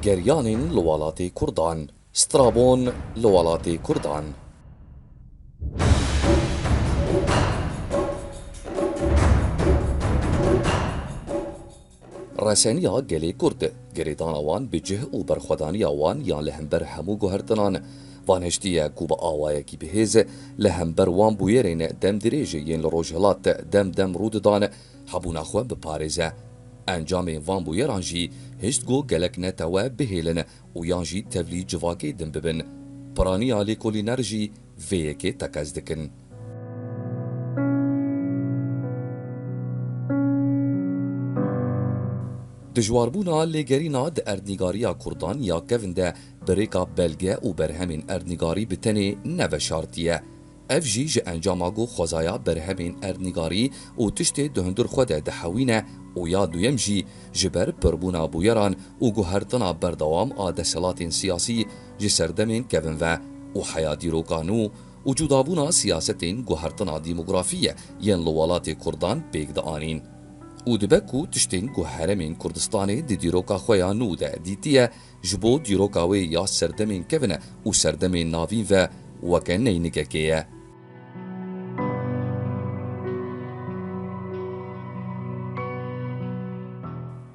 گریانên li welatê Kurdan, Strabon li welatê Kurdan. Reseniya gelê Kurd, gerêdana wan bi cih û berxwedaniya wan yan li hember hemû guhertinan, vanheştiye ku bi awayekî bihêz li hember wan bûyerên dem dirêjê yên li Rojhilat dem rû didan, hebûna xwe biparêze. Encamên van bûyeran jî hişt got gelek netewe bihêlin û yan jî tevlî civakê din bibin. Piraniya lêkolîner jî vê yekê tekez dikin. Dijwarbûna lêgerîna di erdnîgariya Kurdan ya kevin de bi rêka belge û berhemên erdnîgarî bi tenê neveşartiye. Ev jî ji encama got xwezaya berhemên erdnîgarî û tiştê di hundir xwe de dihewîne û ya duyem jî ji ber pirbûna bûyeran û guhertina berdewam a deselatên siyasî ji serdemên kevin ve û heya dîroka nû û cudabûna siyasetên guhertina dîmografî yên li welatê Kurdan pêk dianîn. û dibe ku tiştên ku heremên Kurdistanê di dîroka xwe ya nû de dîtiye ji bo dîroka wê ya serdemên kevin û serdemên navîn ve weke neynikekê ye.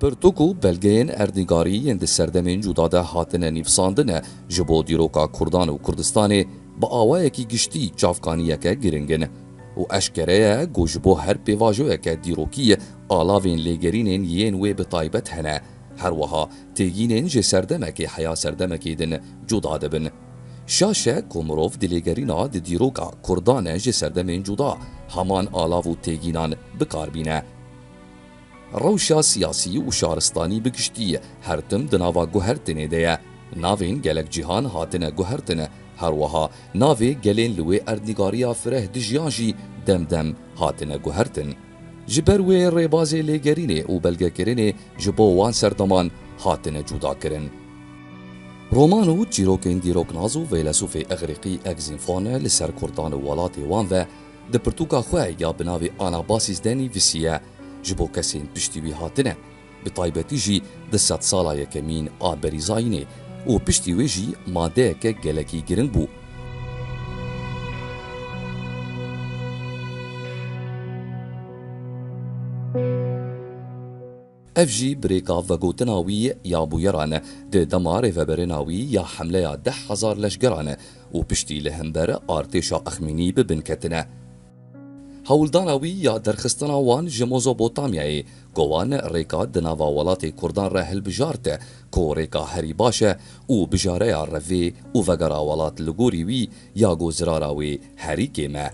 Pirtûk û belgeyên erdnîgarî yên di serdemên cuda de hatine nîvsandine ji bo dîroka Kurdan û Kurdistanê bi awayekî giştî çavkaniyeke giringin. û eşkere ye ku ji bo her pêvajoyeke dîrokî alavên lêgerînên yên wê bi taybet hene, her wiha têgînên ji serdemekê heya serdemekê din cuda dibin. Şaş e ku mirov di lêgerîna di dîroka Kurdan e ji serdemên cuda heman alav û têgînan bikarbîne. Rewşa siyasî û şaristanî bi giştî her tim di nava guhertinê de ye, navên gelek cîhan hatine guhertin, her wiha navê gelên li wê erdnîgariya fireh dijiyan jî dem hatine guhertin. Ji ber wê rêbazê lêgerînê û belgekirinê ji bo wan serdeman hatine cudakirin. Roman û çîrokên dîroknaz û fêlesûfê Egrîqî Egzînfone li ser Kurdan û welatê wan ve di pirtûka xwe ya bi navê Anabasîs de nivîsiye ji bo kesên piştî wî hatine, bi taybetî jî di sed sala yekemîn a berîzayînê û piştî wê jî madeyeke gelekî giring bû. Ev jî birêka vegotina wî ya bûyeran di dema rêveberêna wî ya hemleya 10,000 leşgeran û piştî li hember artêşa Exmînî bibinketin. Hewldana wî ya derxistina wan ji Mezopotamyayê ku wan rêka di nava welatê Kurdan re hilbijarte ku rêka herî baş e û bijareya revê û vegera welat li gorî wî ya gozirara wê herî kêm e.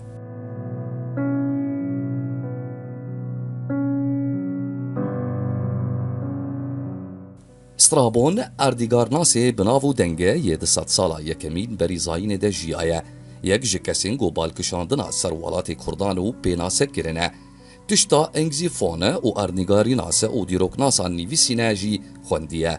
Strabon erdîgarnasê bi nav û dengê yê di sed sala yekemîn berîzayînê de jiyaye, yek ji kesên ku balkişandina ser welatê Kurdan û pênasekirine, tişta Engzîfone û erdnîgarînase û dîroknasa nivîsîne jî xwendiye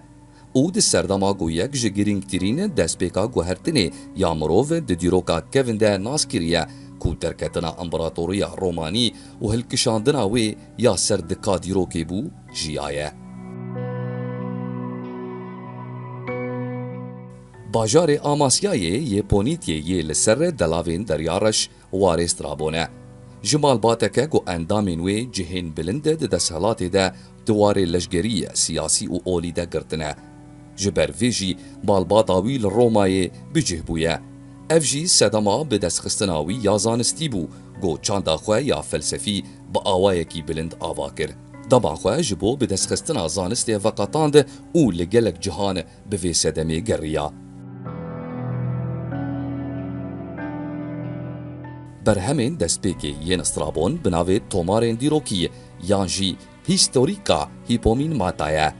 û di serdema ku yek ji girîngtirîn destpêka guhertinê ya mirov di dîroka kevin de nas kiriye ku derketina İmparatoriya Romanî û hilkişandina wê ya ser dika dîrokê bû jiyaye. Bajarê Amasyayê yê Ponîtyeyê li ser delavên Derya Reş warê Strabon e. Ji malbateke ku endamên wê cihên bilind di desthilatê de di warê leşgerî, siyasî û olî de girtine. Ji ber vê jî malbata wî li Romayê bicih bûye. Ev jî sedema bi destxistina wî ya zanistî bû ku çanda xwe ya felsefî bi awayekî bilind ava kir. Dema xwe ji bo bi destxistina zanistê veqetand û li gelek cihan bi vê sedemê geriya. Berhemên destpêkê yên Strabon bi navê Tomarên dîrokî yan jî Hîstorîka Hîpomînmata ye,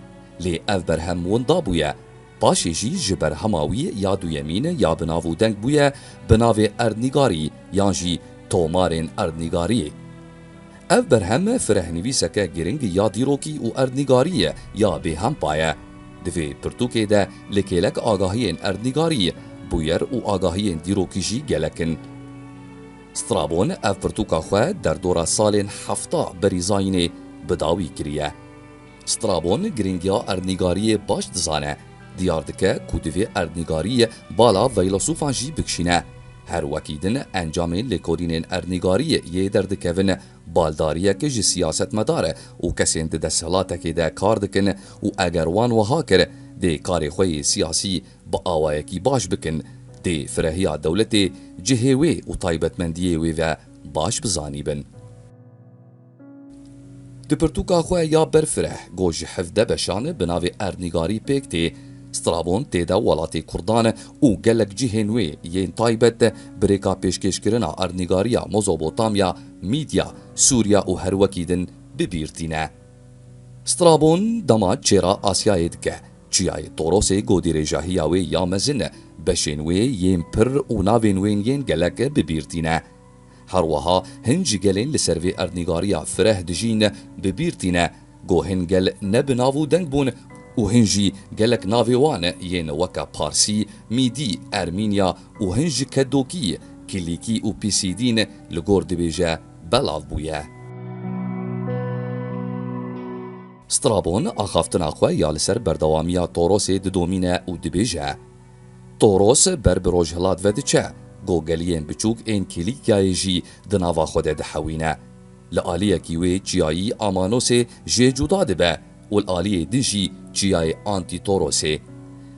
lê ev berhem winda bûye. Paşê jî ji berhema wî ya duyemîn ya bi nav û deng bûye bi navê erdnîgarî yan jî Tomarên erdnîgariyê. Ev berhem firehnivîseke giring ya dîrokî û erdnîgarî ya bêhempa ye. Di vê pirtûkê de li kêlek agahiyên erdnîgarî, bûyer û agahiyên dîrokî jî gelekin. Strabon ev pirtûka xwe derdora salên hefta berîzayînê bi dawî kiriye. Strabon giringiya erdnîgariyê baş dizane, دیار دکه کو دوی اردنگاری بالا فیلسوفان جی بکشینه. هر وکیدن انجام لکورین اردنگاری یه دردکوین بالداریه که جی سیاست مداره و کسین ده دستلاته که ده کار دکن و اگر وان وها کر ده کار خوی سیاسی با آوائه کی باش بکن ده فرهیا دولت جهوی و طایبتمندیه وی و باش بزانی بن. د پرتوکا خو یا برفره گوج حفده بشانه بناوی اردنگاری پیکتی سترابون تیدا ولاتی کردان او گلک جهنوی یین تایبت بریکا پیشکش کرنا اردنگاریا موزوبوتامیا میدیا سوریا و هر وکیدن ببیرتینه. سترابون دما چرا آسیای دکه چیای توروسی گودی رجاهیاوی یا مزنه بشنوی یین پر و ناوینوین یین گلک ببیرتینه. هروها هنج گلین لسروی اردنگاریا فره دجین ببیرتینه گو هنگل نبناوو دنگ بون و هنجی گلک ناویوان ین وکا پارسی میدی ارمینیا و هنج کدوکی کلیکی و پیسیدین لگور دبیجه بلاو بویه. سترابون آخافتن آخوه یا لسر بردوامیا توروس دومینه و دبیجه. توروس بربروج هلاد ودچه گوگلین بچوک این کلیکای جی دناوا خود دحوینه. لآلیه کیوی چیایی آمانوسه جه جدا دبه والآلیه دنجی چیای آنتی توروسه.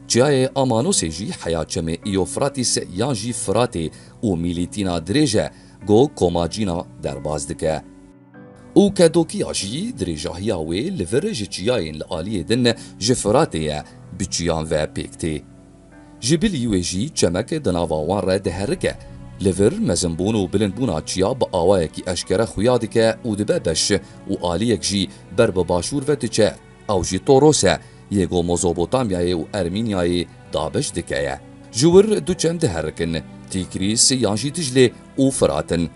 چیای آمانوسه جی حیاچمه ایوفراتیس یان جی فراته و میلیتینا دریجه گو کوماجینا درباز دکه. او کدوکی آجی دریجاهی آوی لورج چیاین لآلیه دن جفراته بچیان و پیکته. جبلی ویجی چمک دناوان را دهرکه لور مزنبون و بلندبونا چیا با آوائه کی اشکره خویاده که او دبه بش و آلیک جی بر باشور و تچه او جی توروسه یگو موزوبوتامیای و ارمینیای دابش دکه جور دو چم دهرکن تیکریس یانجی تجلی و فراتن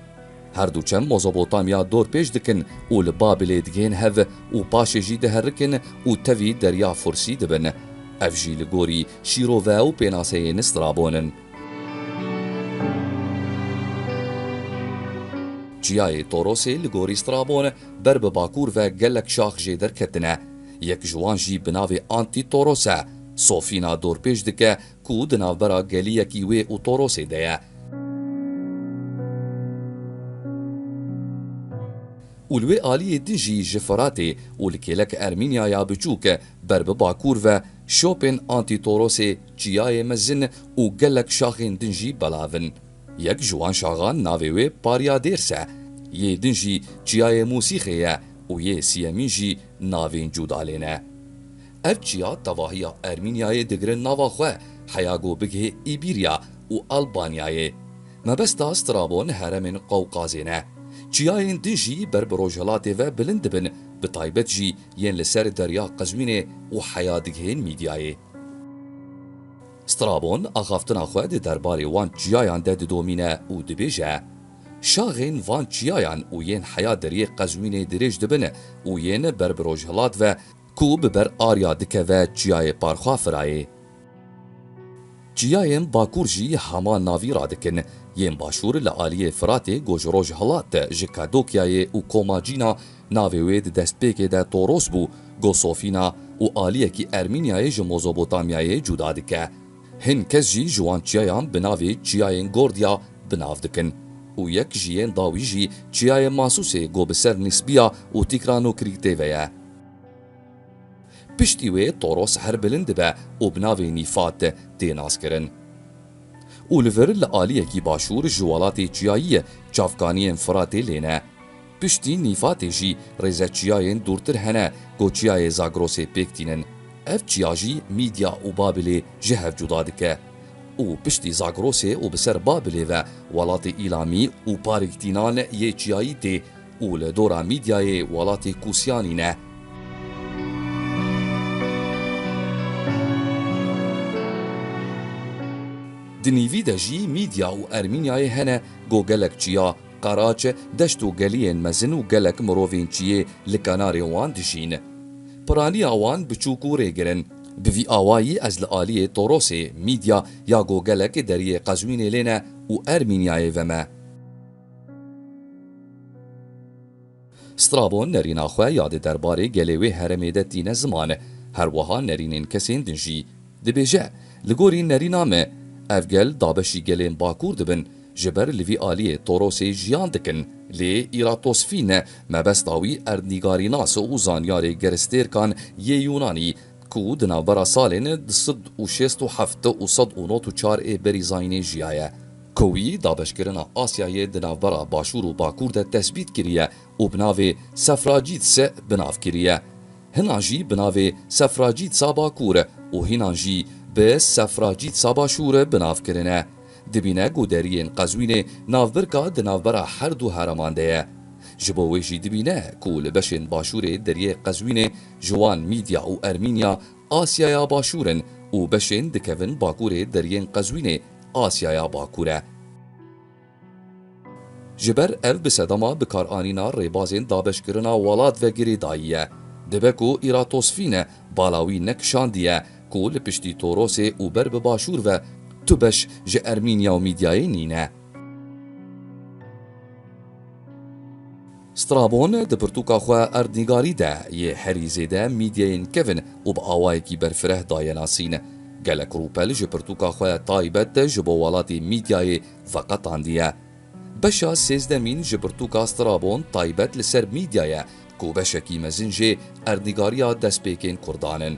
هر دو چم موزوبوتامیا دور پیش دکن و لبابل دگین هف و پاش جی دهرکن و تاوی دریا فرسی دبن افجی لگوری شیروه و پیناسه نسترابونن. چیای توروسی لگوری سترابون بر باکور و گلک شاخ جیدر کتنه. یک جوان جی بناوی آنتی توروسه صوفینا دور پیش دکه کو دناو برا گلیه کیوی و توروسی ده. اولوی آلی دنجی جفراتی اولکیلک ارمینیا یا بچوک بر باکور و شوپن آنتی توروسی چیای مزن و گلک شاخین دنجی بلاون. یک جوان شاغان ناویوی پاریا دیرسه یه دنجی چیای موسیقیه و یه سیمین جی ناوین جودالینه. اف چیا تواهی ارمینیای دگرن ناواخوه حیاگو بگه ایبیریا و آلبانیای مبستا سترابون هرمن قوقازینه. چیاین دنجی بر بروجهلاتی و بلند بن بطایبت جی ین لسر دریا قزوینه و حیادگهین میدیای. سترابون آخافتن آخوه ده درباری وان چیایان ده دومینه و دبیجه شاغین وان چیایان و ین حیا دری قزوینه دریج دبنه و ین بر بروجهلات و کو ببر آریا دکه و چیای پارخوا فرایه. چیاین باکور جی همان ناوی را دکن ین باشور لآلیه فراته گوش روجهلات جکادوکیای و کوماجینا ناویوید دستپیک ده توروس بو گو صوفینا و آلیه کی ارمینیای جموزوبوتامیای جدا دکه. هن کس جی جوان چیایان بناوی چیاین گوردیا بناو دکن و یک جیین داوی جی چیای ماسوسه گو بسر نسبیا و تیکرانو کریکته ویا. پشتیوه توروس هر بلند به و بناوی نیفات تیناس کرن. و لور لآلیه کی باشور جوالات چیایی چافکانی انفراتی لینه. پشتی نیفات جی ریزه چیاین دورتر هنه گو چیای زاگروسه پیکتینن. اف چیاجی میدیا و بابلی جهف جدا دکه و پشتی زاگروسه و بسر بابلی و ولات ایلامی و پارکتینان یه چیایی تی و لدورا میدیای ولات کوسیانی نه. دنیوی ده جی میدیا و ارمینیای هنه گو گلک چیا قراچ دشت و گلین مزن و گلک مروفین چیه لکناری وان دجین. پرانی آوان بچوکو ریگرن بوی آوایی از لآلیه توروسی میدیا یا گوگلک دریه قزوین لینه و ارمینیای ومه. سترابون نرین آخواه یاد درباره گلیوی هرمیده تینه زمان هر وها نرینین کسین دنجی دبیجه لگوری نرینامه افگل دابشی گلین باکور دبن جبر لوی آلیه توروسی جیان دکن لی ایراتوسفین مبستاوی اردنیگاری ناس و زانیاری گرستیر کان یه یونانی کو دنابرا سالین دصد و شست و هفت و صد و نوت و چار بری زاینه جیایه کوی دابشکرنا آسیای دنابرا باشور و باکور ده تثبیت کریه و بناوه سفراجیت سه بناو کریه هنانجی بناوه سفراجیت سا باکوره و هنانجی به سفراجیت سا باشوره بناو کرنه دبینه گودرین قزوینه ناوبرکا دناوبرا هر دو هرمانده جبو ویجی دبینه کول بشن باشوره دریه قزوینه جوان میدیا و ارمینیا آسیایا باشورن و بشن دکون باکوره درین قزوینه آسیایا باکوره جبر اف بسدما بکار آنینا ریبازین دابشکرنا ولاد و گری داییه دبکو ایراتوسفینه بالاوی نکشاندیه کول پشتی توروسه و بر باشور و تو بش جه ارمینیا و میدیای نینه. سترابون ده پرتوکا خواه اردنگاری ده یه حریزه ده میدیاین کفن و با آوائی کی برفره دایناسین. گلک روپل جه پرتوکا خواه تایبت ده جه بوالاتی میدیای فقط اندیه. بشا سیزدمین جه پرتوکا سترابون تایبت لسر میدیای کو بشکی مزین جه اردنگاریا دست پیکین کردانن.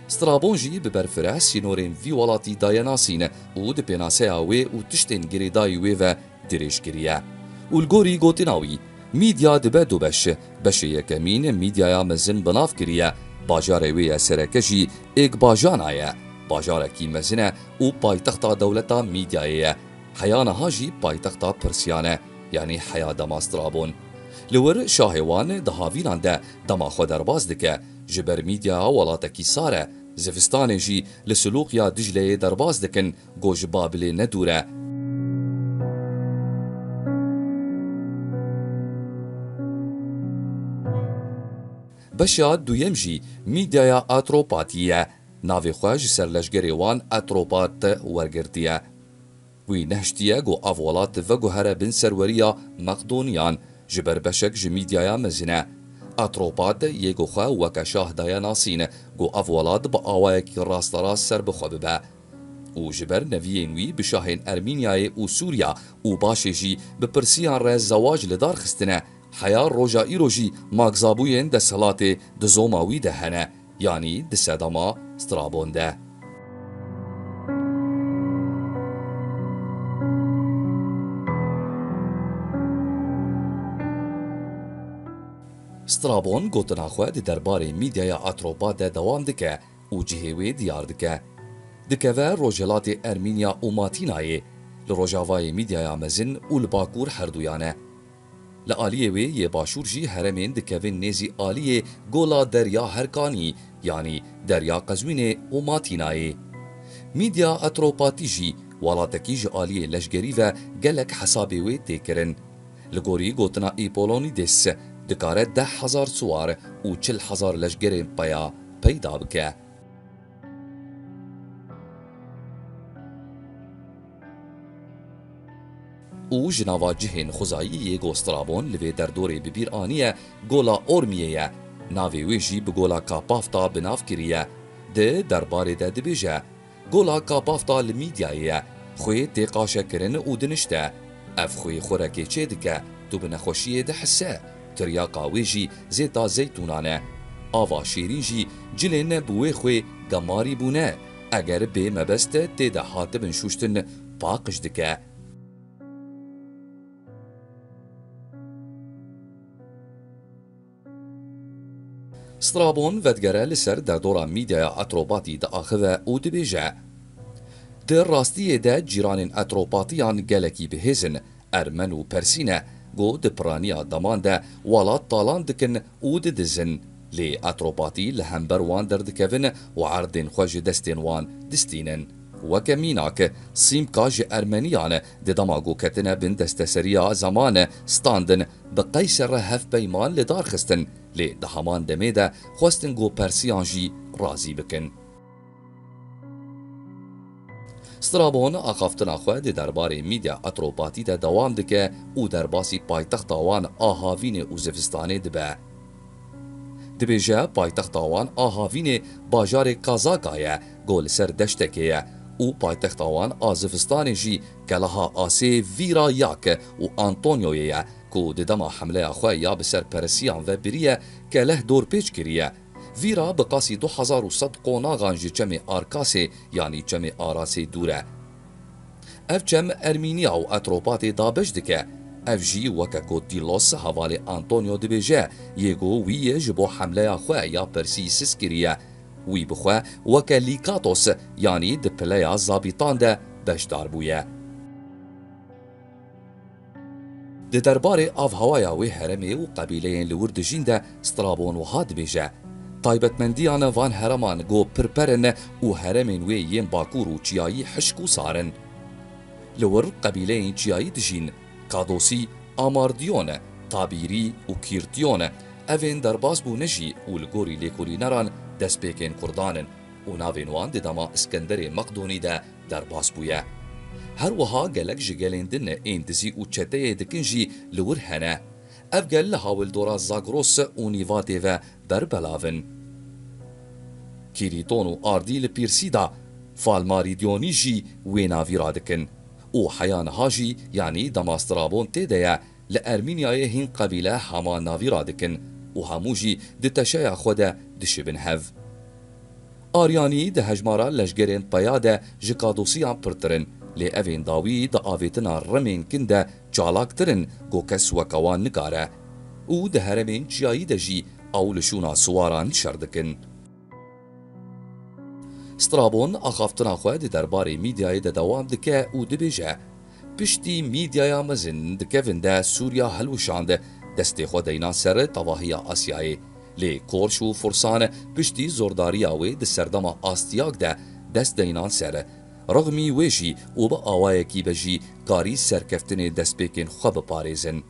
سترابون جی ببرفره سینورین وی ولاتی دایناسین و ده پیناسه آوه و تشتین گریدای وی و دریش گریه. والگوری گوتناوی میدیا دبه دو بشه یکمین میدیایا مزن بناف کریه باجار وی سرکشی ایک باجانایه باجارکی مزنه و پایتختا دولتا میدیایه حیانها جی پایتختا پرسیانه یعنی حیا دما سترابون لور شاهوان دهاوینان ده دما خودرباز دکه جبر میدیا ولاتکی ساره زفستان جی لسلوق یا دجله درباز دکن گوش بابل ندوره بشا دویم جی میدیا اتروپاتیه ناوی خواج سرلشگری وان اتروپات ورگرتیه وی نهشتیه گو اولات و گو هره بن سروریا مقدونیان جبر بشک جمیدیا مزنه اتروپات یگو خواه وکا شاه دایا ناسین گو اولاد با آوائکی راست راست سر بخواه به و جبر نویین وی بشاهین ارمینیای و سوریا و باشه جی بپرسیان رز زواج لدار خستنه حیا روژا ایروژی ماگزابوین ده سلات ده زوماوی ده هنه یعنی ده سدما سترابون ده. سترابون گوتنا خواه ده درباره میدیا اتروپا ده دوام دکه و جهوی دیار دکه. دکه و روژلات ارمینیا و ماتینای لروژاوای میدیا مزن و لباکور هردویانه. لآلیه وی یه باشور جی هرمین دکوین نیزی آلیه گولا دریا هرکانی یعنی دریا قزوین و ماتینای. میدیا اتروپاتی جی والاتکی جی آلیه لشگری و گلک حسابی وی تیکرن. لگوری گوتنا ایپولونی دیس دکاره 10,000 سوار و 40,000 لشگرین پیا پیدا بکه. او جناوا جهین خوزایی گو سترابون لوی در دوری ببیر آنیه گولا اورمیه ناوی ویجی بگولا کاپافتا بناف کریه ده درباره ده دبیجه گولا کاپافتا لمیدیایه خوی تیقاشه کرن او دنشته اف خوی خورکی چه دکه تو بنخوشیه ده حسه تریاقا ویجی زیتا زیتونانه آوا شیرین جی جلین بوی خوی گماری بونه اگر به مبسته تیده حاته بنشوشتن پاقش دکه سترابون ودگره لسر در دورا میدیا اتروپاتی ده آخوه او دبیجه. در راستیه ده جیران اتروپاتیان گلکی بهزن ارمن و پرسینه گو ده پرانیا دمان ده والات طالان دکن او ده دزن لی اتروپاتی لهمبر وان دردکوین و عردین خوش دستین وان دستینن. وكميناك سيم كاج أرمنيان ددماغو كتنا بن دستسريا زمان ستاندن بقيسر هف بيمان لدار خستن لي دهمان دميدا خوستن گو پرسيانجي رازي بكن. سترابون آخافتنا خواه ده درباره میدیا اتروپاتی ده دوام دکه او در باسی پایتخت آوان آهاوین اوزفستانه دبه جه پایتخت آوان آهاوین باجار کازاکایه گل سر دشتکیه و پایتختاوان آزفستان جی کلها آسی ویرا یاک و آنتونیویه کو ددما حمله خواه یا بسر پرسیان و بریه که له دور پیچ کریه ویرا بقاسی 2100 قوناغان جی چم آرکاسی یعنی چم آراسی دوره اف چم ارمینیا و اتروپات دابش دکه اف جی وکا کو دیلوس حوالی آنتونیو دبیجه یگو ویه جبو حمله خواه یا پرسیسس کریه وی بخوا وکا لیکاتوس یعنی د پلیا زابیطان ده بشدار بویه. د دربار آف هوایا وی هرمی و قبیله لورد جین ده سترابون و هاد بیجه. تایبتمندیان وان هرمان گو پرپرن و هرمین وی یم باکور و چیایی حشکو سارن. لور قبیله چیایی دجین کادوسی آماردیون تابیری و کیرتیون اوین درباس بو نجی و لگوری لیکولی نران دست پیکن کردانن و ناوین وان دما اسکندر مقدونی ده درباس بویه. هر وها گلک جگلین دن این دزی و چته دکن جی لور هنه. اف گل لحاول دورا زاگروس و نیواده و بربلاون. کیریتون و آردیل پیرسیدا فالماری دیونی جی ویناوی را دکن. و حیان هاجی یعنی دماسترابون تیده لأرمینیای هین قبیله هما ناوی را دکن و هموجی ده تشای خود دشبن هف. آریانی ده هجمارا لشگرین پیاده جکادوسیان پرترن لی اوین داوی ده آویتنا رمین کنده چالاکترن گو کس وکوان نگاره و ده هرمین چیایی ده جی اولشونا سواران شردکن. سترابون آخافتنا خواه ده درباره میدیای ده دوام دکه و ده بیجه پشتی میدیایا مزن دکوین ده سوریا هلوشانده دستی خود اینا سر تواهی آسیایی لی کورش و فرسان پشتی زورداری آوی ده سردما آستیاگ ده دست دینان سر رغمی ویجی و با آوای کی بجی کاری سرکفتن دست بیکن خواب پاریزن.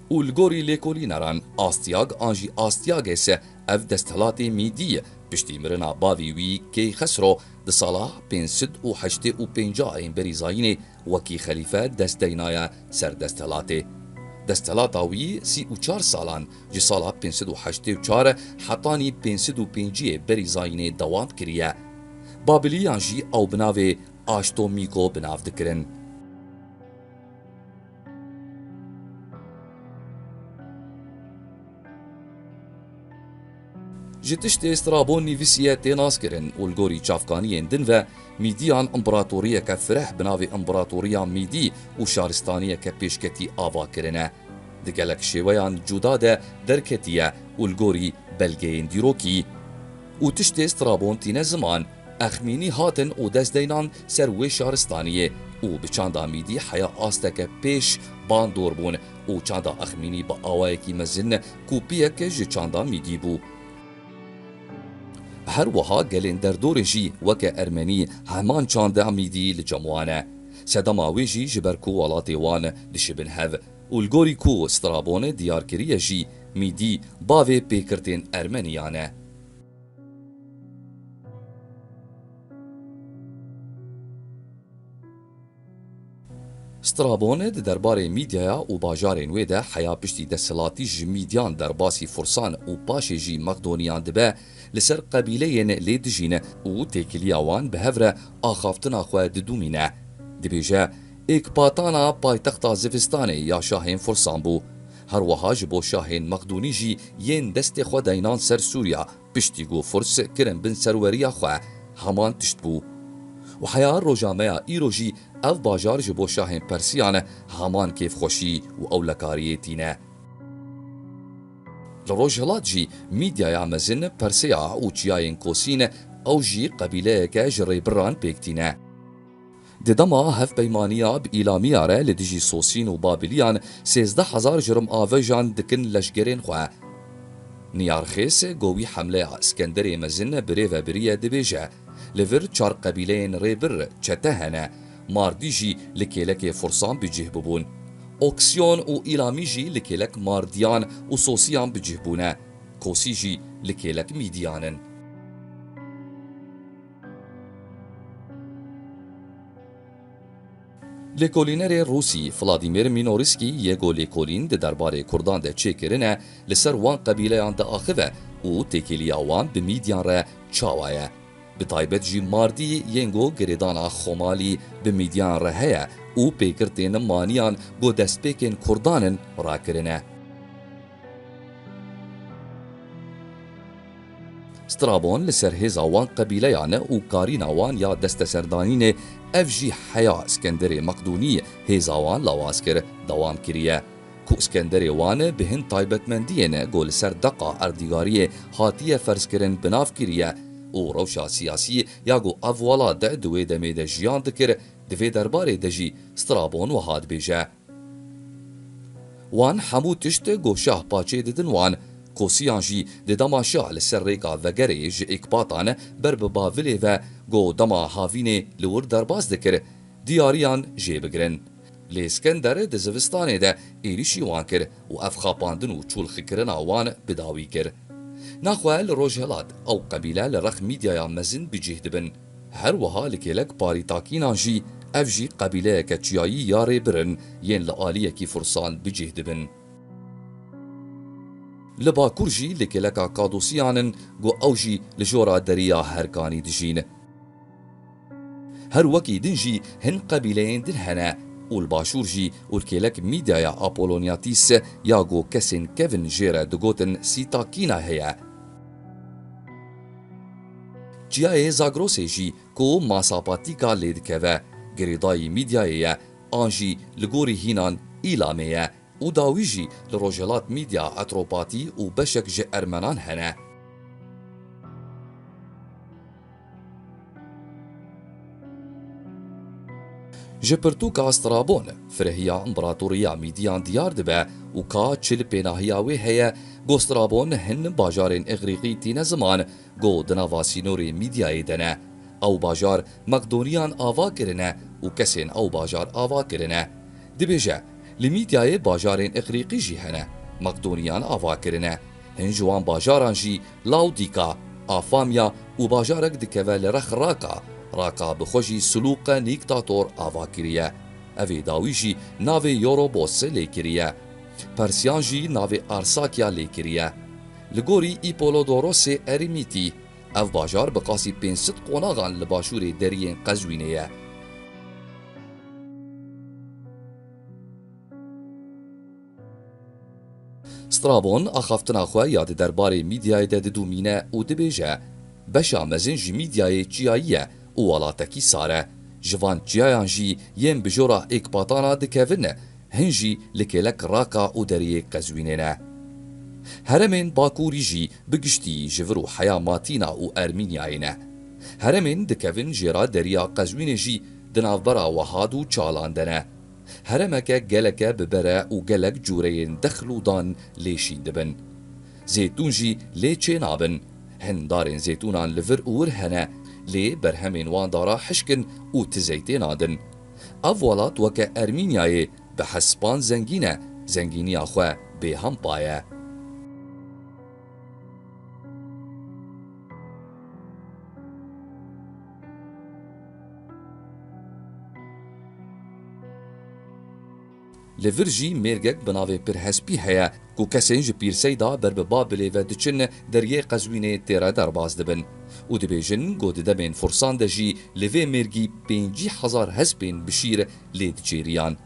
اولگوری لیکولی نران آستیاگ آنجی آستیاگ سه اف دستهلات میدی پشتی مرنا باوی وی کی خسرو ده سالا 585 این بریزاینه وکی خلیفه دست دینایا سر دستهلاته. دستهلاتاوی 34 سالان جی سالا 584 حتانی 505 بریزاینه دوام کریه. بابلیان جی او بناوه آشتو میکو بناو دکرن. جتشت استرابون نویسیه تیناس کرن اولگوری چافکانی اندن و میدیان امپراتوریه که فرح بناوی امپراتوریا میدی و شارستانیه که پیشکتی آوا کرنه. دگلک شویان جدا ده درکتیه اولگوری بلگین دیروکی و تشت استرابون تینه زمان اخمینی هاتن و دست دینان سروی شارستانیه و بچاندا میدی حیا آستک پیش باندور بون و چاندا اخمینی با آوائه کی مزن کوپیه که جی چاندا میدی بو. هر وها گلین در دور جی وکه ارمنی همان چانده میدی لجموانه. سدما ویجی جبرکو والاتی وان دشبن هف. اولگوری کو استرابون دیارکریه جی میدی باوی پیکرتین ارمنیانه. سترابون ده درباره میدیا و باجارین وی ده حیا پشتی دستلاتی جی میدیان در باسی فرسان و پاشی جی مقدونیان دبه لسر قبیلهین لید جینه و تکلیاوان به هفره آخافتنا خواه دومینه. دبیجه ایک پاتانا پایتخت زفستانه یا شاهین فرسان بو. هر وها جبو شاهین مقدونی جی ین دست خود دینان سر سوریا پشتی گو فرس کرن بن سروریا خواه همان تشت بو. و حیا روجامه ایروجی اف باجار جبو شاهین پرسیانه همان کیف خوشی و اولکاریتینه. لروجهلات جی میدیایا مزن پرسیا و چیاین کوسین او جی قبیله که جری بران پیکتینه. ددما هف بیمانیا بإیلامیاره لدیجی سوسین و بابلیان 13,000 جرم آویجان دکن لشگرین خواه. نیارخیس گوی حمله اسکندر مزن بری و بریه دبیجه لور چار قبیلین ریبر چته هنه ماردی جی لکیلک فرسان بجه ببون. اوکسیون و ایلامی جی لکیلک ماردیان و سوسیان بجه بونه. کوسی جی لکیلک میدیانن. لیکولینر روسی فلادیمیر مینورسکی یگو لیکولین ده درباره کردان ده چه کرنه لسر وان قبیله آن ده آخوه و تێکیلیا wan bi mîdyan re çawa ye. Bi taybet jî mardî yên got girêdana Xomalî bi mîdyan re heye û pêkirtên maniyan got destpêkên Kurdanin rakirine. Strabon li ser hêza wan qebîleyan e û karîna wan ya desteserdanînê ev jî heya İskenderê Maqdûnî hêza wan lawaz kir, dewam kiriye. Ku İskenderê wan bi hin taybetmendiyên got li ser deqa erdîgariyê hatiye ferzkirin bi nav kiriye û rewşa siyasî ya got ev wala de di wê demê de jiyan dikir, di vê derbarê de jî Strabon wiha dibêje. Wan hemû tişt got şah paçê didin wan, kosiyan jî di dema şah li ser rêka vegerê ji ekbatan ber bi bavilê ve got dema havînê li wir derbas dikir, diyariyan jê bigirin. Lê İskender di zivistanê de êrişî wan kir û ev xapandin û çûlxikirina wan bi dawî kir. Naxwe li Rojhilat ew qebîle li rex mîdyaya mezin bicih dibin. Her wiha li kêlek parîtakînan jî ev jî qebîleyeke çiyayî ya rêbirin yên li aliyekî fursan bicih dibin. Li Bakur jî li kêleka Kadosiyanin got ew jî li jora deriya Herkanî dijîn. Her wekî din jî hin qebîleyên din hene û li Başûr jî û li kêlek mîdyaya Apoloniatis ya got kesên kevin jê re digotin Sîtakîna heye. Çiyayê Zagrosê jî ku masapatîka lê dikeve, girêdayî mîdyayê ye, an jî li gorî hînan îlamê ye û dawî jî li Rojhilat mîdya Atropatî û beşek ji Ermenan hene. Ji pirtûka Strabon, firehîya împaratoriya Mîdyan diyar dibe û ka çil pênahiya wê heye, got Strabon hin bajarên Îxrîqî tîne ziman got di nava sînorê Mîdyayê de ne. Ew bajar Maqdoniyan ava kirine û kesên ew bajar ava kirine. Dibêje, li Mîdyayê bajarên Îxrîqî jî hene, Maqdoniyan ava kirine. Hin ji wan bajaran jî Laodîka, Afamya û bajarek dikeve li rex Raka. Raka bi xwe jî Silûqa Nîktator ava kiriye. Evê dawî jî navê Yorobos lê kiriye. Persyan jî navê Arsakya lê kiriye. Li gorî Îpolodorosê Erîmîtî, ev bajar bi qasî 500 qonaxan li başûrê deriyên Qezwînê ye. Strabon axaftina xwe ya di derbarê mîdyayê de didûmîne û dibêje beşa mezin ji mîdyayê çiyayî ye û welatekî sar e. Ji van çiyayan jî yên bi jora ekbatana dikevin, hin jî li kêlek Raka û deriyê Qezwînê ne. Heremên Bakurî jî bi giştî ji vir û heya Matîna û Ermînyayê ne. Heremên dikevin jêra deriya Qezwînê jî di navbera Wehad û Çalan de ne. Heremeke geleke bi bere û gelek cûreyên dexil û dan lê şîn dibin. Zêtûn jî lê çê nabin. Hin darên zêtûnan li vir û wir hene, lê berhemên wan dara hişkin û ti zeytê nadin. Ev welat weke Ermînyayê bi hespan zengîn e, zengîniya xwe bêhempa ye. Li vir jî mêrgek bi navê Pirhespî heye ku kesên ji Pîrsey da ber bi Babilê ve diçin deriyê Qezwînê têre derbas dibin û dibêjin got di demên fursan de jî li vê mêrgî 50,000 hespên bişîr lê diçêriyan.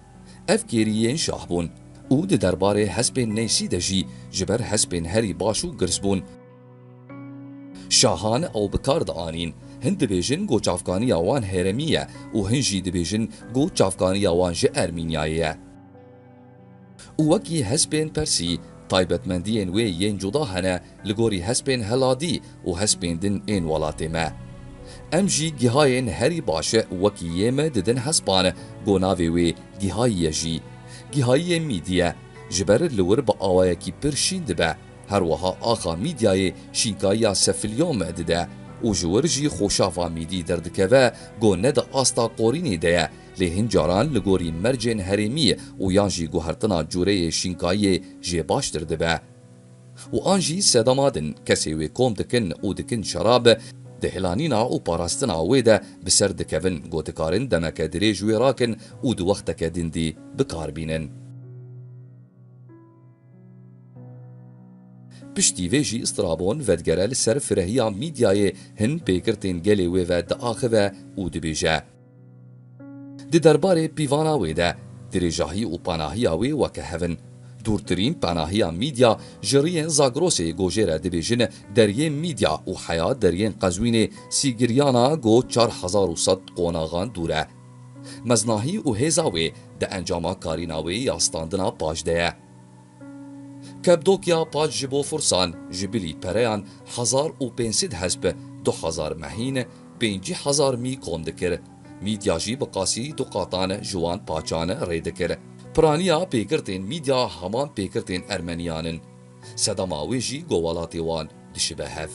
Ev kêriyên şah bûn û di derbarê hespên Neysî de jî ji ber hespên herî baş û girs bûn. Şahan ew bi kar dianîn, hin dibêjin got çavkaniya wan heremî ye û hin jî dibêjin got çavkaniya wan ji Ermînyayê ye. û wekî hespên Persî, taybetmendiyên wê yên cuda hene li gorî hespên Heladî û hespên din ên welatê me. Em jî gihayên herî baş e û wekî yê me didin hespan, got navê wê gihayî ye jî. Gihayiyê Mîdî ye, ji ber li wir bi awayekî pir şîn dibe, her wiha axa Mîdyayê şînkayiya Sefilyon me dide û ji wir jî xoşafa Mîdî derdikeve got ne di asta Qorînê de ye, lê hin caran li gorî mercên herêmî û yan jî guhertina cûreyê şînkayiyê jê baştir dibe. û an jî sedema din, kesê wê kom dikin û dikin şerab, di hêlanîna û parastina wê de bi ser dikevin got dikarin demeke dirêj wê rakin û di wexteke dindî bikarbînin. پشتی ویجی استرابون ودگره لسر فرهیا میدیای هن پیکرتین گلی وی و دآخوه او دبیجه. دی درباره پیوانا وی ده دریجاهی و پناهی وی وکه هفن. دورترین پناهیا میدیا جریان زاگروسی گوجره دبیجن دریه میدیا و حیات دریان قزوین سیگریانا گو 4100 قوناغان دوره. مزناهی و هزاوی ده انجاما کاریناوی یاستاندنا پاجده. کبدوکیا پاج جبو فرسان جبلی پریان 1500 حزب 2000 مهین 5000 می کون دکر. میدیا جی بقاسی دو قاطان جوان پاچان ریدکر. پرانیا پیکرتین میدیا همان پیکرتین ارمنیانن. سداماوی جی گوالاتی وان دشبه هف.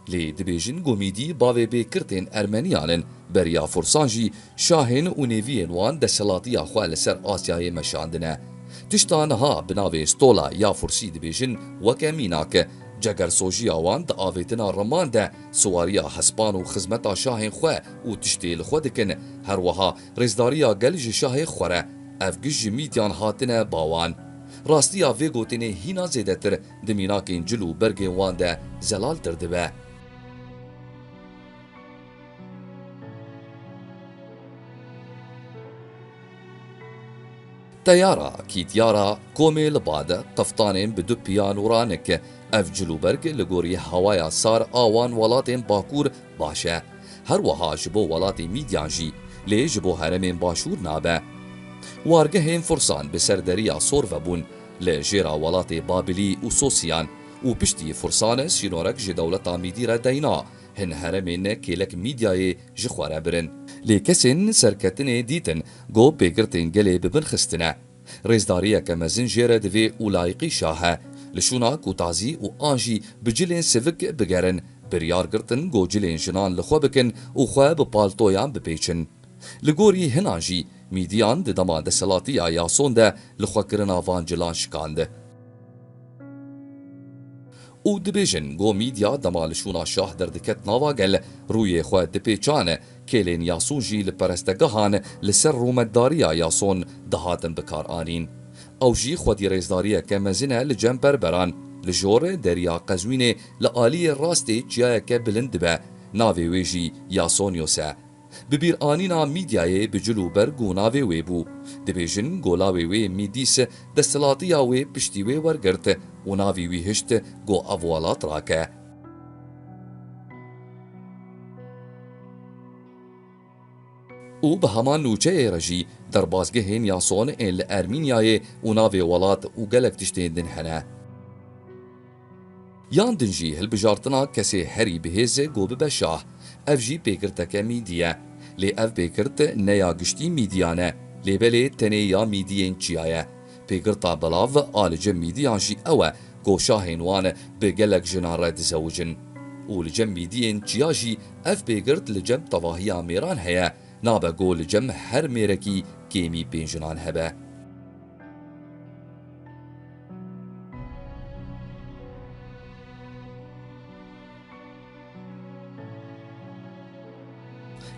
لی دبیجن گومیدی باوی بیکرتین ارمنیانن بریا فرسانجی شاهین و نیوین وان دسلاتی آخوال سر آسیای مشاندنه. تشتانها بناوی ستولا یا فرسی دبیجن وکمیناک جگر سوژی آوان دا آویتنا رمان ده سواریا حسبان و خزمتا شاهین خواه و تشتیل خود دکن هر وها رزداریا گلج شاه خوره افگج میدیان هاتنه باوان. راستیا وی گوتنه هینا زیده تر دمیناکین جلو برگین وان ده زلال تردبه. تیارا کیتیارا کومی لباده قفطانین بدو پیانورانک اف جلوبرگ لگوری هوایا سار آوان ولاتین باکور باشه. هر وها جبو ولاتی میدیانجی لی جبو هرمین باشور نابه. وارگه هین فرسان بسردریا سور و بون لی جیرا ولاتی بابلی و سوسیان و پشتی فرسان سینورک جدولتا میدیر دینا هن هرمین کلک میدیای جخواره برن. لی کسین سرکتن دیتن گو بگرتین گلی ببن خستنه. رزداریه که مزن جیره دوی اولایقی شاهه لشونا کوتازی و آنجی بجلین سوک بگرن بریار گرتن گو جلین جنان لخوا بکن و خواه بپالتویان بپیچن. لگوری هنانجی میدیان ده دما دسلاتی آیاسون ده لخوا کرن آوان جلان شکانده. او دبیجن گو میدیا دمالشونا شاه دردکت نواگل روی خواه دپیچانه کلین یاسون جی لپرستگهان لسر رومدداریا یاسون دهاتن بکار آنین. او جی خودی رزداریه که مزینه لجم بربران لجور دریا قزوینه لآلی راستی چیایه که بلند به ناوی ویجی یاسون یوسه. ببیر آنینا میدیای بجلو برگو ناوی وی بو. دبیجن گولاوی وی میدیس دستلاتیا وی پشتی وی ورگرت و ناوی وی هشت گو اوالات راکه. او به همان نوچه رجی در بازگه هین یاسون این لارمینیای و ناوی ولات و گلک تشتین دن هنه. یان دنجی هل بجارتنا کسی هری بهزه گو ببشاه اف جی پیکرتکه میدیه لی اف پیکرت نیا گشتی میدیانه لی بلی تنه یا میدیین چیایه پیکرتا بلاو آلجه میدیان جی اوه گو شاهینوان بگلک جنان را دزوجن و لجم میدیین چیا جی اف پیکرت لجم طواهی میران هیا نابه گو لجم هر میرکی کیمی پینجنان هبه.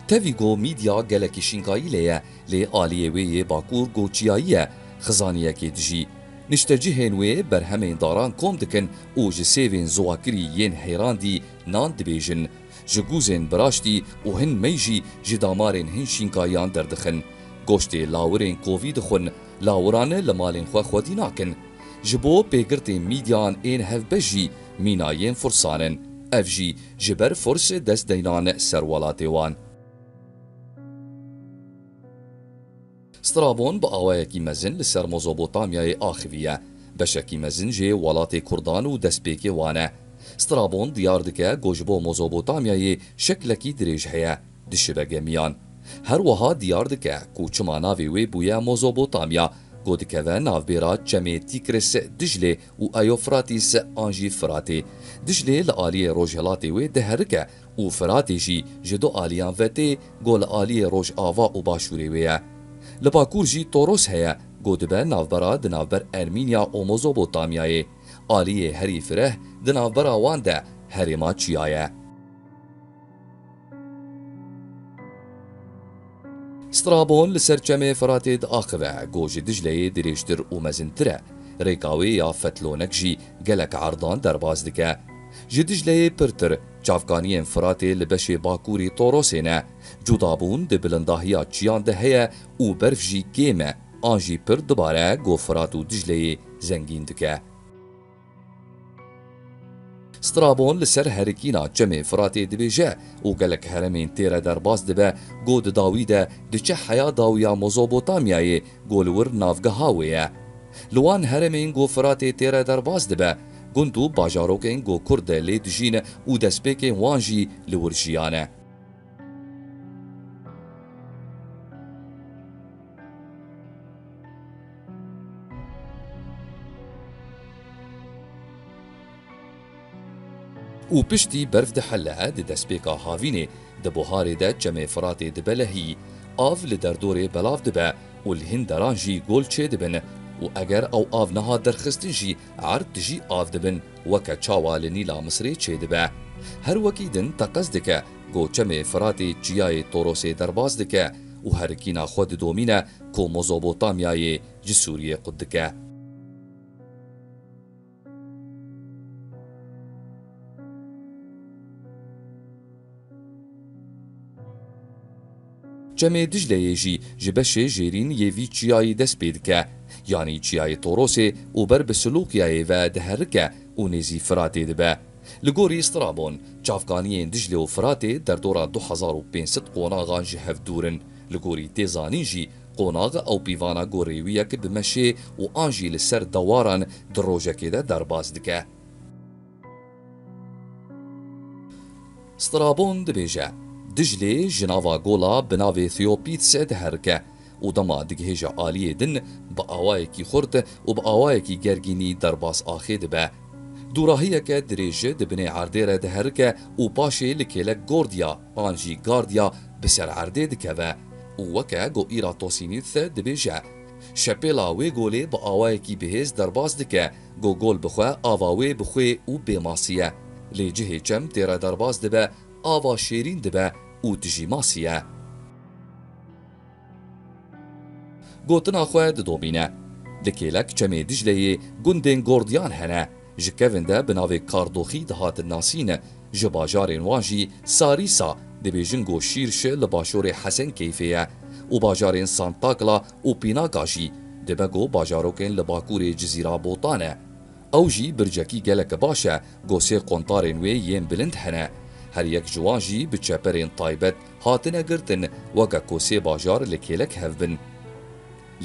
تاوی گو میدیا گلکی شنگایی لیه لی آلیه ویه باکور گو چیاییه خزانیه که دجی نشتجی هنوی بر همین داران کم دکن او جسیوین زواکری ین حیران دی نان دبیجن جگوزین براشتی و هن میجی جدامارین هن شنگایان دردخن گوشتی لاورین کووید خون لاورانه لمالین خواه خودی ناکن جبو پیگرتین میدیان این هف بجی مینایین فرسانن اف جی جبر فرس دست دینان سروالاتی وان. استرابون با آوایکی مزن لسر مزوبوتامیای آخویه بشکی مزن جه ولات کردان و دستپیکی وانه. استرابون دیار دکه گوجبو مزوبوتامیای شکلکی دریج هیا دشبگه میان. هر وها دیار دکه کوچما ناوی وی بویا مزوبوتامیا گودکه و ناوبیرا چمی تیکرس دجله و ایوفراتیس آنجی فراتی دجله لآلی روجهلاتی وی دهرکه و فراتی جی جدو آلیان وطی گول آلی روج آوا و باشوری ویه. لباکور جی توروس هیا گودبه ناوبرا دناوبر ارمینیا و مزوبوتامیای آلیه هری فره دناوبرا وانده هریما چیایه. سترابۆن لەسەر چەمێ فراتێ داخەوە گۆژی دژلەیە درێژتر و مەزنترە ڕێکاوێ یا فەتلۆنەک ژی گەلک عەردان دەرباز دکە ji Dicleyê pirtir çavkaniyên Firatê li beşê Bakurê Torosê ne cudabûn di bilindahiya çiyan de heye û berf jî kêm e an jî pir dibare got Firat û Dicleyê zengîn dike. Strabon li ser herikîna çemê Firatê dibêje û gelek heremên têre derbas dibe got di dawî de diçe heya dawiya Mezopotamyayê got li wir navgeha wê ye. Li wan heremên got Firatê têre derbas dibe gund û bajarokên got Kurd de lê dijîn û destpêkên wan jî li wir jiyane. û piştî berf dihelle di destpêka havînê di buharê de çemê Firatê dibe lehî av li derdorê belav dibe û li hin deran jî gol çê dibin û eger ew av niha derxistin jî erd dijî av dibin weke çawa li Nîla Misrê çê dibe. Her wekî din teqez dike got çemê Firatê çiyayê Torosê derbas dike û herikîna xwe didomîne ku Mezopotamyayê ji Sûriyê qut dike. Çemê Dicleyê jî ji beşê jêrîn yê vî çiyayê dest pê dike yanî çiyayê Torosê û ber bi Silûkyayê ve diherike û nêzî Firatê dibe. Li gorî Strabon çavkaniyên Diclê û Firatê derdora 2500 qonaxan ji hev dûr in. Li gorî têzanîn jî qonaxa ew pîvana gorêwiyek bi meşê û an jî li ser dewaran di rojekê de derbas dike. Strabon dibêje Diclê ji nava gola bi navê Theopîtse diherike û dema digihêja aliyê din bi awayekî xurt û bi awayekî gergînî derbas axê dibe. Dûrahiyeke dirêj di binê erdê re diherike û paşê li kêlek gordiya an jî gardiya bi ser erdê dikeve û weke got Îratosînîth dibêje. Şepêla wê golê bi awayekî bihêz derbas dike got gol bixwe ava wê bixwê û bêmasî ye. Lê cihê çem têre derbas dibe ava şêrîn dibe û dijî masî ye. Gotina xwe didomîne. Li kêlek çemê Dicleyê gundên gordiyan hene ji kevin de bi navê Kardoxî dihatin nasîn ji bajarên wan jî Sarîsa dibêjin got Şîrş li başorê Hesenkeyfê ye û bajarên Santakla û Pînaka jî dibe got bajarokên li Bakurê Cizîra Botan e. Ew jî bircekî gelek baş e got sê qontarên wê yên bilind hene. Her yek ji wan jî bi çeperên taybet hatine girtin weke ku sê bajar li kêlek hev bin.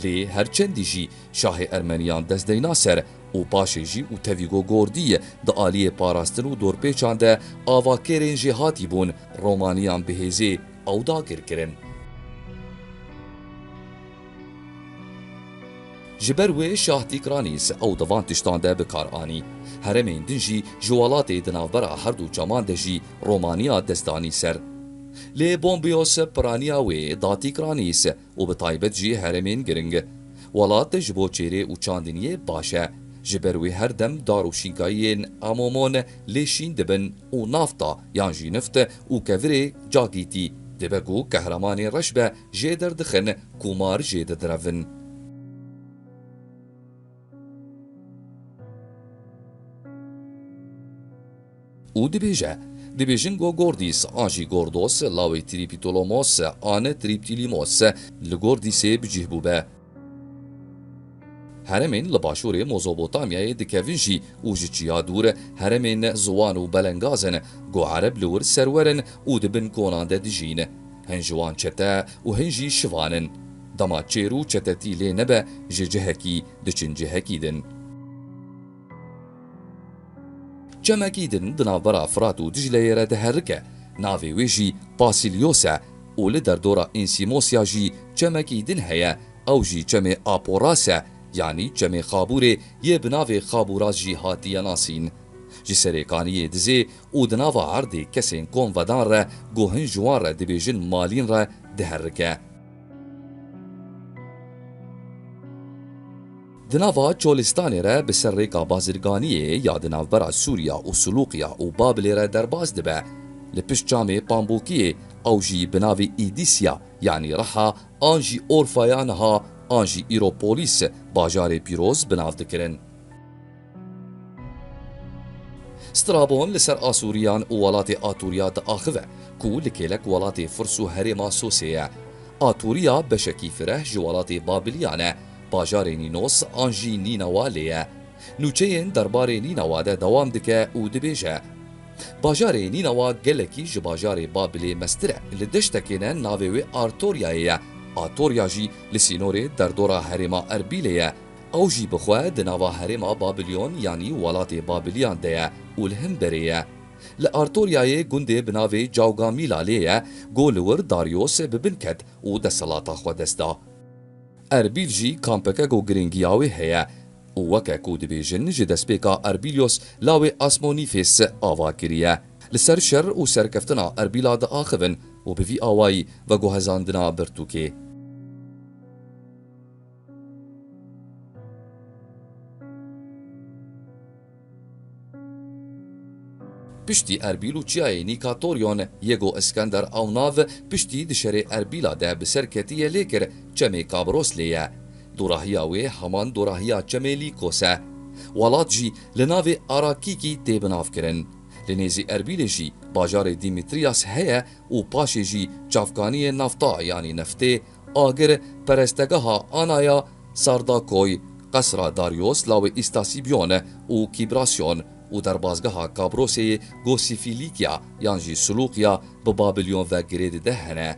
Lê herçendî jî şahê Ermeniyan destdeyna ser û paşê jî û tevî got gordî di aliyê parastin û dorpêçan de avakêrên jê hatî bûn Romaniyan bihêzê ew dagir kirin. Ji ber wê şah Tîkranîs ew di van tiştan de bikar anî. Heremên din jî ji welatê di navbera herdû çeman de jî Romaniya destdanî ser. Lê Bombios piraniya wê da Tîkranîs û bi taybet jî heremên giring. Welat ji bo çêrê û çandiniyê baş e. Ji ber wê her dem dar û şînkayiyên Amomon lê şîn dibin û nafta yan jî nift û kevirê cagîtî dibe ku qehremanên reş be jê derdixin kumar jê didirevin. û dibêjin got Gordîs an jî Gordos lawê Triptolomos an Triptilimos li Gordîsê bicih bûbe. Heremên li başorê Mezopotamyayê dikevin jî û ji çiya dûr heremên ziwan û belengazin got Ereb li wir serwerin û dibin konan de dijîn. Hin ji wan çete û hin jî şivanin. Dema çêr û çetetî lê nebe ji cihekî diçin cihekî din. Çemekî din di navbera Firat û Dicleyê re diherike navê wê jî Pasilyos e û li derdora Ensimosya jî çemekî din heye ew jî çemê Aporas e yanî çemê Xaburê yê bi navê Xaburas jî hatiye nasîn. Ji serêkaniyê dizê û di nava erdê kesên komvedan re got hin ji wan re dibêjin malîn re diherike. Di nava Çolistanê re bi ser rêka bazirganiyê ya di navbera Sûriya û Silûkya û Babilê re derbas dibe لپش جامع پامبوکیه او جی بناوی ایدیسیا یعنی رحا آنجی اورفایانها آنجی ایروپولیس باجار پیروز بناو دکرن. سترابون لسر آسوریان و ولات آتوریا دا آخوه کو لکیلک ولات فرسو هرما سوسیه. آتوریا بشکی فره جوالات بابلیانه باجار نینوس آنجی نینوالیه. نوچهین دربار نینواده دوام دکه او دبیجه. باجار نینوا گلکی جباجار بابلی مستره لدشتکینه ناوی آرتوریایه. آتوریا جی لسینوری در دورا هرما اربیلیه. او جی بخواه دناوا هرما بابلیون یعنی ولات بابلیان ده اولهم بریه. لآرتوریای گنده بناوی جاوگامیلا لیه گولور داریوس ببنکد و دسلاتا خود دستا. اربیل جی کامپکه گو گرینگیاوی هیا و وکه کود بیجن جدسپیکا اربیلیوس لاوی آسمونیفیس آوا کریه. لسر شر و سرکفتنا اربیلا دا آخوین و بوی آوایی و گوهزاندنا برتوکه. پشتی اربیل و چیای نیکاتوریون یگو اسکندر او ناو پشتی دشره اربیلا ده بسرکتیه لیکر چمه کابروس لیه. دوراهیاوی همان دوراهیا چمه لیکوسه. ولات جی لناو آراکیکی تیبناف کرن. لنیزی اربیل جی باجار دیمیتریاس هیا و پاشه جی چافکانی نفتا یعنی نفته آگر پرستگاها آنایا سارداکوی قصر داریوس لاو استاسیبیون و کیبراسیون و در بازگاه کابروسی گوسیفیلیکیا یانجی سلوقیا به بابلیون و گرید دهنه.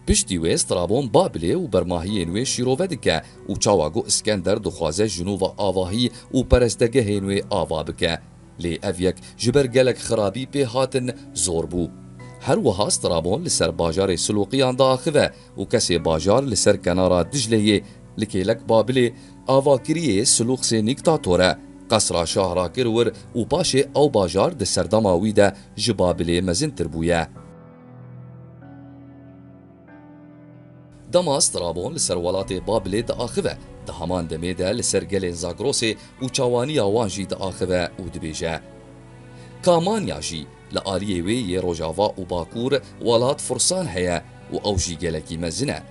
پشتی وی سترابون بابلی و برماهی نوی شیروه دکه و چاواگو اسکندر دخوازه جنوب آواهی و پرستگه نوی آوا بکه. لی اویک جبر گلک خرابی پی هاتن زور بو. هر وها سترابون لسر باجار سلوقیان داخوه و کسی باجار لسر کنارا دجلیه لکیلک بابلی آواکریه سلوق سه نیکتاتوره قصر شهرا کرور و پاشه او باجار ده سردماوی ده جبابلی مزن تربویه. دما سترابون لسر ولات بابلی ده آخوه ده همان دمه ده لسر گلین زاگروسی و چوانی آوانجی ده آخوه و دبیجه. کامانیا جی لآلیه وی روجاوا و باکور ولات فرسان هیا و اوجی گلکی مزنه.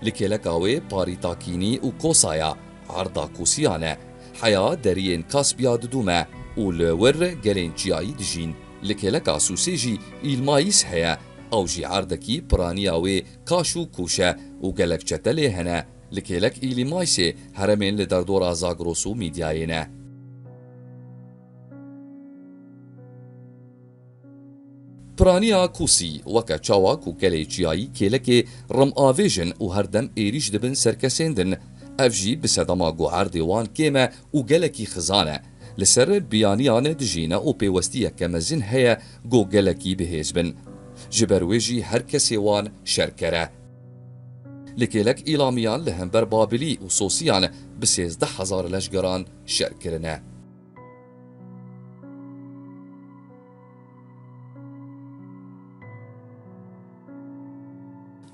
لکیلکاوی پاریتاکینی و کوسایا عرضا کوسیانه حیا درین کاسپیا ددومه و لور گلین جیایی دجین لکیلکا سوسیجی ایلماییس هیا او جی عرضکی پرانیاوی کاشو کوشه و گلک چتلی هنه لکیلک ایلیمایسی هرمین لدردورا زاگروسو میدیاینه. پرانیا کوسی وکا چاواک و گلی چیایی کلک رم آویجن و هردم ایریش دبن سرکسیندن افجی بسدما گو عردوان کیمه و گلکی خزانه لسر بیانیان دجینه و پیوستیه کمزین هیا گو گلکی بهیزبن جبرویجی هر کسی وان شرکره لکلک ایلامیان لهمبر بابلی و سوسیان بسیزده هزار لشگران شرکرنه.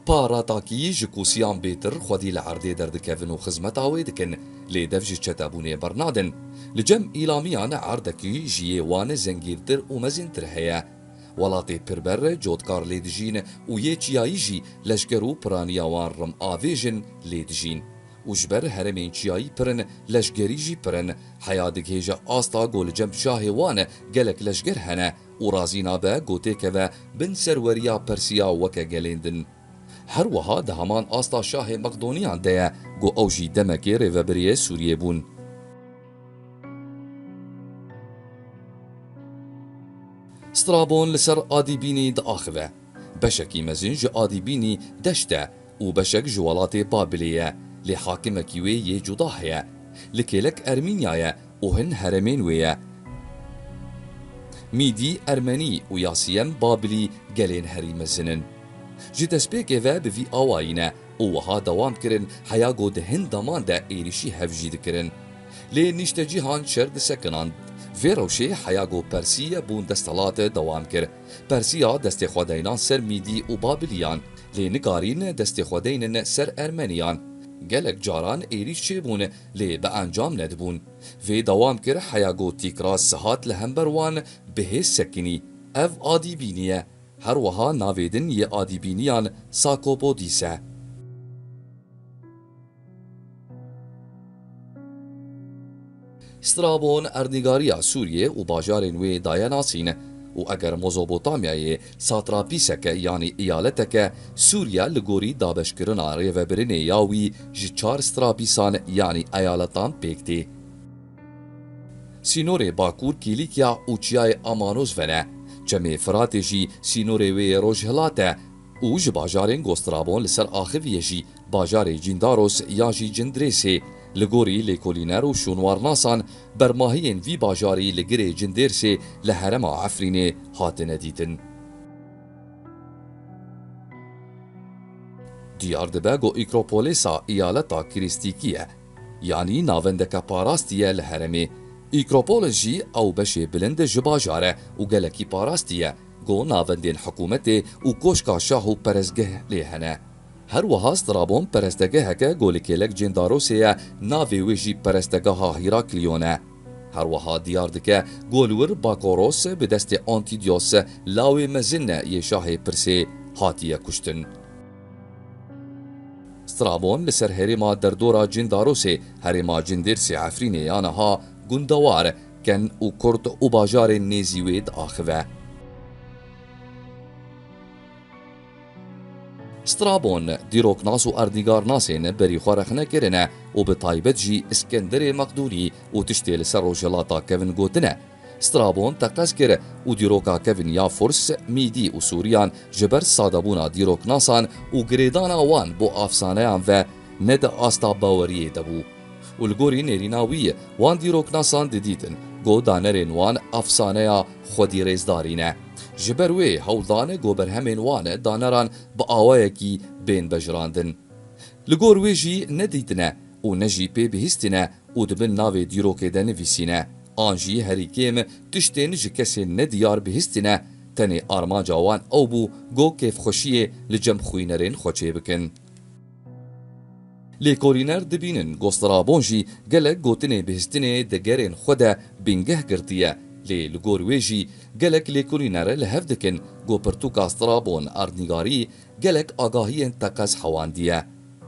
پاراتاکی جکوسیان بیتر خودی لعرده دردکوین و خزمت آوی دکن لی دفجی چتابونه برنادن لجم ایلامیان عردکی جیه وان زنگیرتر و مزینتر هیا ولاتی پربر جودکار لیدجین و یه چیایی جی لشگرو پرانیاوان رم آویجن لیدجین و جبر هرمین چیایی پرن لشگری جی پرن حیادک هیجا آستا گول جم شاه وان گلک لشگر هنه و رازینا به گوته که و بن سروریا پرسیا وکه گلیندن. هر وها ده همان آستا شاه مقدونیان ده گو اوجی دمکی ریوبریه سوریه بون. سترابون لسر آدیبینی ده آخوه بشکی مزنج آدیبینی دشته و بشک جوالات بابلیه لی حاکمکیوی یه جداهیه لکیلک ارمینیایه و هن هرمین ویه میدی ارمنی و یاسیم بابلی گلین هری مزنن جدسپیک و بوی آوائینه و وها دوام کرن حیا گو دهن دامان ده ایریشی هفجید کرن لی نیشت جیهان شرد سکناند وی روشی حیا گو پرسیه بون دستالات دوام کر پرسیا دست خودینان سر میدی و بابلیان لی نگارین دست خودینن سر ارمنیان gelek caran êrîş çêbûn lê bi encam nedibûn. Vê dewam kir heya gotîkra sihat li hember wan bihêz sekinî. Ev adîbînî ye. Her wiha navê din yê adîbîniyan Sakopodîs e. Strabon erdnîgariya Sûriyê û bajarên wê daye nasîn û eger Mezopotamyayê satrapîseke yanî îyaleteke Sûriya li gorî dabeşkirina rêvebirinê ya wî ji 4 strapîsan yanî eyaletan pêk tê. Sînorê Bakur Kîlîkya û Çiyayê Amanos vene. Çemê Firatê jî sînorê wê yê Rojhilat e û ji bajarên Gostrabon li ser axiviyê jî bajarê Cindaros ya jî Cindrêsê li gorî lêkolîner û şûnwarnasan bermahiyên vî bajarî li girê Cindêrsê li herêma Efrînê hatine dîtin. Diyar dibe got Îkropolêsa îyaleta Krîstîkî ye, yanî navendeke parastî ye li herêmê. Îkropolis jî ew beşê bilind ji bajar e û gelekî parastî ye, got navendên hikûmetê û koşka şah û perestgeh lê hene. Her wiha Strabon perestgeheke golîkêlek Cindarosê ye, navê wê jî perestgeha Hîraklîyon e. Her wiha diyar dike golwir Bakoros bi destê Antidios lawê mezin yê şahê Pirsê hatiye kuştin. Strabon li ser herêma derdora Cindarosê, herêma Cindêrsê Efrînê ya niha gundewar, ken û Kurd û bajarên nêzî wê diaxive. Strabon dîroknas û erdnîgarnasên berî xwe rexne kirine û bi taybet jî İskenderê Meqdûnî û tiştê li ser rojhilata kevin gotine. Strabon teqez kir û dîroka kevin ya Furs, Mîdî û Sûriyan ji ber sadebûna dîroknasan û girêdana wan bo afsaneyan ve ne di asta baweriyê de bû. û li gorî nêrîna wî wan dîroknasan didîtin, got danerên wan efsaneya Xwedî rêzdarî ne. Ji ber wê hewldane got berhemên wan daneran bi awayekî bên bejirandin. Li gor wê jî nedîtine û ne jî pê bihîstîne û dibin navê dîrokê de nivîsîne. An jî herî kêm tiştên ji kesê nediyar bihîstîne, tenê armanca wan ew bû got kêfxweşiyê li cem xwînerên xwe çê bikin. Lêkolîner dibînin Gostrabon jî gelek gotinê bihîstinê di gerên xwe de bîngeh girtiye, lê li gor wê jî gelek lêkolîner li hev dikin got pirtûka Strabon erdnîgarî gelek agahiyên teqez hewandiye.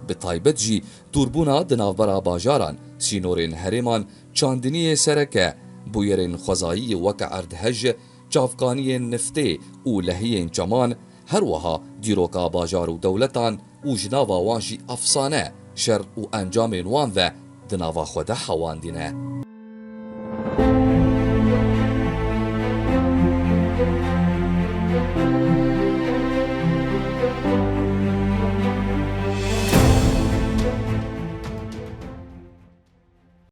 Bi taybet jî tûrbûna di navbera bajaran, sînorên herêman, çandiniyê sereke, bûyerên xwezayî weke erdhej, çavkaniyên niftê û lehiyên çeman, her wiha dîroka bajar û dewletan û ji nava wan jî efsane, şer û encamên wan ve di nava xwe de hewandîne.